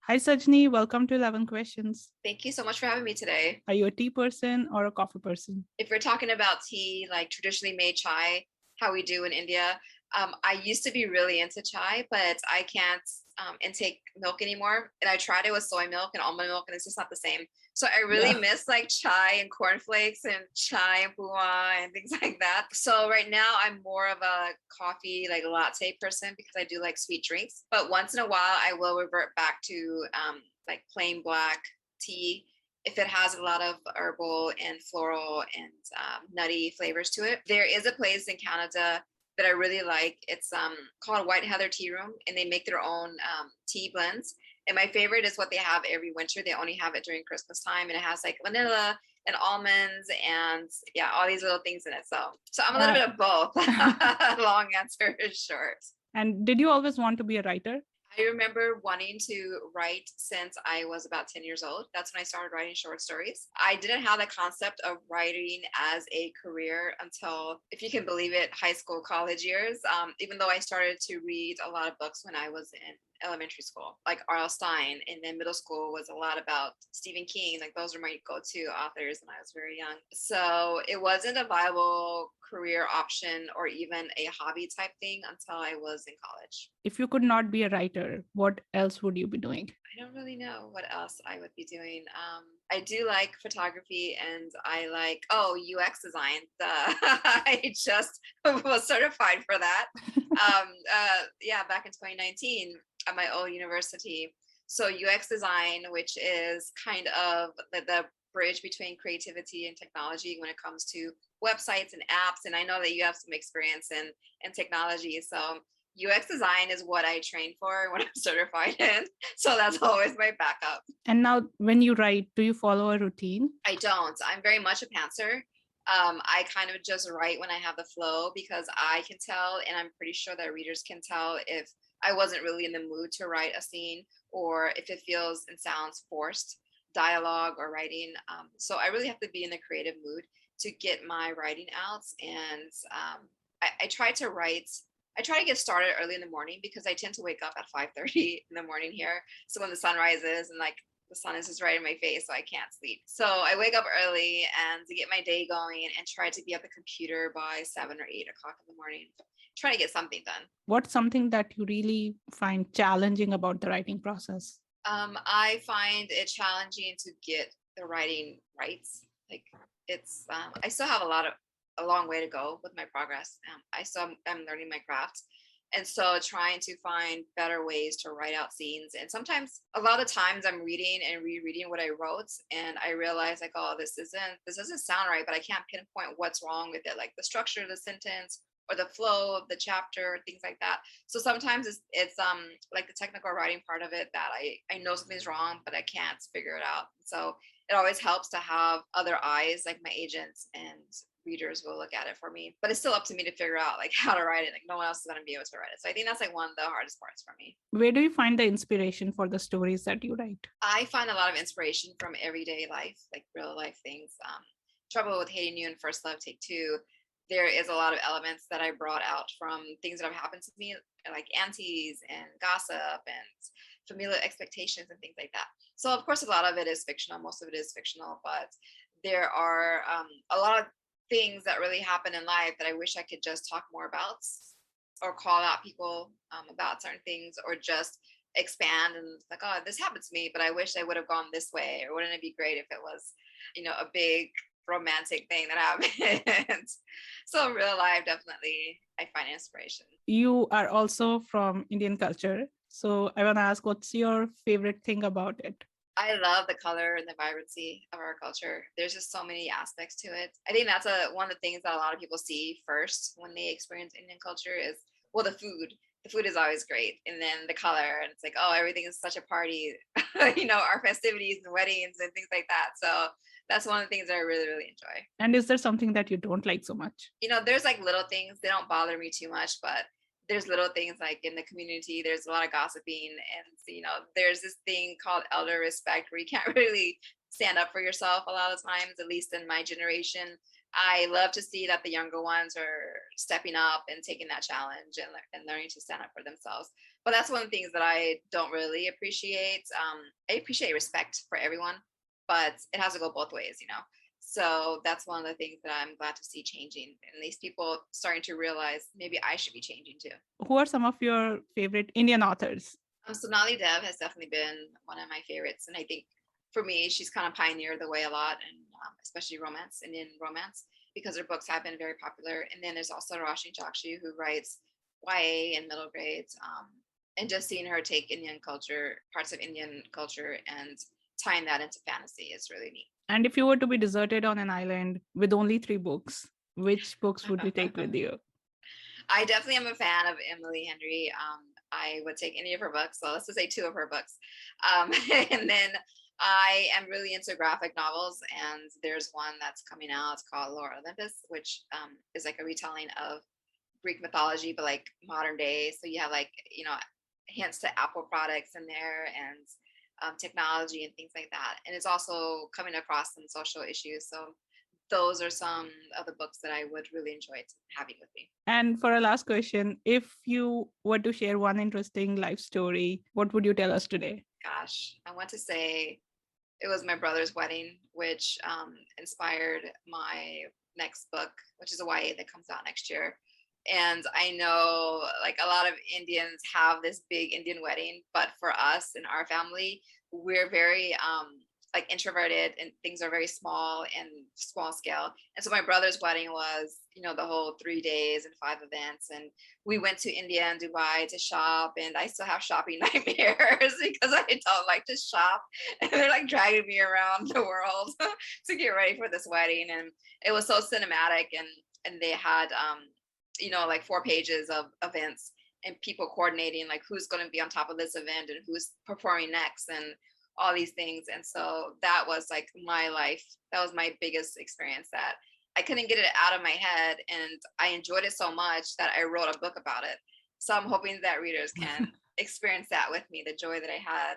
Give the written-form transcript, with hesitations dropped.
Hi, Sajni. Welcome to 11 Questions. Thank you so much for having me today. Are you a tea person or a coffee person? If we're talking about tea, like traditionally made chai, how we do in India, I used to be really into chai, but I can't intake milk anymore. And I tried it with soy milk and almond milk, and it's just not the same. So I really Yeah. miss like chai and cornflakes and chai and puwa and things like that. So right now I'm more of a coffee, like latte person because I do like sweet drinks. But once in a while, I will revert back to like plain black tea if it has a lot of herbal and floral and nutty flavors to it. There is a place in Canada that I really like. It's called White Heather Tea Room, and they make their own tea blends. And my favorite is what they have every winter. They only have it during Christmas time, and it has like vanilla and almonds and yeah, all these little things in it. So I'm a little bit of both. Long answer is short. And did you always want to be a writer? I remember wanting to write since I was about 10 years old. That's when I started writing short stories. I didn't have the concept of writing as a career until, if you can believe it, high school, college years. Even though I started to read a lot of books when I was in elementary school, like R.L. Stein, and then middle school was a lot about Stephen King. Like those are my go-to authors when I was very young. So it wasn't a viable career option or even a hobby type thing until I was in college. If you could not be a writer, what else would you be doing? I don't really know what else I would be doing. I do like photography and I like, UX design. I just was certified for that. Back in 2019 at my old university. So UX design, which is kind of the bridge between creativity and technology when it comes to websites and apps. And I know that you have some experience in technology. So UX design is what I train for, what I'm certified in. So that's always my backup. And now, when you write, do you follow a routine? I don't. I'm very much a pantser. I kind of just write when I have the flow because I can tell, and I'm pretty sure that readers can tell if I wasn't really in the mood to write a scene or if it feels and sounds forced, dialogue or writing. So I really have to be in the creative mood to get my writing out. And I try to write. I try to get started early in the morning because I tend to wake up at 5:30 in the morning here. So when the sun rises and like the sun is just right in my face, so I can't sleep. So I wake up early and to get my day going and try to be at the computer by 7 or 8 o'clock in the morning. Try to get something done. What's something that you really find challenging about the writing process? I find it challenging to get the writing right. Like it's, I still have a long way to go with my progress. I'm learning my craft. And so trying to find better ways to write out scenes. And sometimes a lot of times I'm reading and rereading what I wrote and I realize like, oh, this doesn't sound right, but I can't pinpoint what's wrong with it, like the structure of the sentence or the flow of the chapter, things like that. So sometimes it's like the technical writing part of it that I know something's wrong, but I can't figure it out. So it always helps to have other eyes, like my agents and readers will look at it for me. But it's still up to me to figure out like how to write it. Like no one else is going to be able to write it. So I think that's like one of the hardest parts for me. Where do you find the inspiration for the stories that you write? I find a lot of inspiration from everyday life, like real life things. Trouble with Hating You and First Love Take Two. There is a lot of elements that I brought out from things that have happened to me, like aunties and gossip and familial expectations and things like that. So of course, a lot of it is fictional. Most of it is fictional, but there are a lot of things that really happen in life that I wish I could just talk more about or call out people about certain things or just expand and like, oh, this happened to me, but I wish I would have gone this way. Or wouldn't it be great if it was, a big romantic thing that happened? So in real life, definitely, I find inspiration. You are also from Indian culture. So I want to ask, what's your favorite thing about it? I love the color and the vibrancy of our culture. There's just so many aspects to it. I think that's one of the things that a lot of people see first when they experience Indian culture is, well, the food. The food is always great. And then the color. And it's like, oh, everything is such a party. Our festivities and weddings and things like that. So that's one of the things that I really, really enjoy. And is there something that you don't like so much? There's like little things. They don't bother me too much, but there's little things like in the community, there's a lot of gossiping and, there's this thing called elder respect where you can't really stand up for yourself a lot of times, at least in my generation. I love to see that the younger ones are stepping up and taking that challenge and learning to stand up for themselves. But that's one of the things that I don't really appreciate. I appreciate respect for everyone, but it has to go both ways, you know. So that's one of the things that I'm glad to see changing, and these people starting to realize maybe I should be changing too. Who are some of your favorite Indian authors? Sonali Dev has definitely been one of my favorites, and I think for me, she's kind of pioneered the way a lot, and especially romance, Indian romance, because her books have been very popular. And then there's also Roshni Chokshi, who writes YA and middle grades, and just seeing her take Indian culture, parts of Indian culture, and tying that into fantasy is really neat. And if you were to be deserted on an island with only 3 books, which books would you take with you? I definitely am a fan of Emily Henry. I would take any of her books. So let's just say 2 of her books. And then I am really into graphic novels, and there's one that's coming out. It's called Lore Olympus, which is like a retelling of Greek mythology, but like modern day. So you have like, you know, hints to Apple products in there, and technology and things like that. And it's also coming across some social issues. So those are some of the books that I would really enjoy having with me. And for a last question, if you were to share one interesting life story, what would you tell us today? Gosh, I want to say it was my brother's wedding, which inspired my next book, which is a YA that comes out next year. And I know like a lot of Indians have this big Indian wedding, but for us in our family, we're very like introverted, and things are very small and small scale. And so my brother's wedding was, you know, the whole 3 days and 5 events. And we went to India and Dubai to shop, and I still have shopping nightmares because I don't like to shop. And they're like dragging me around the world to get ready for this wedding. And it was so cinematic, and they had you know, like 4 pages of events and people coordinating like who's going to be on top of this event and who's performing next and all these things. And so that was like my life. That was my biggest experience, that I couldn't get it out of my head, and I enjoyed it so much that I wrote a book about it. So I'm hoping that readers can experience that with me, the joy that I had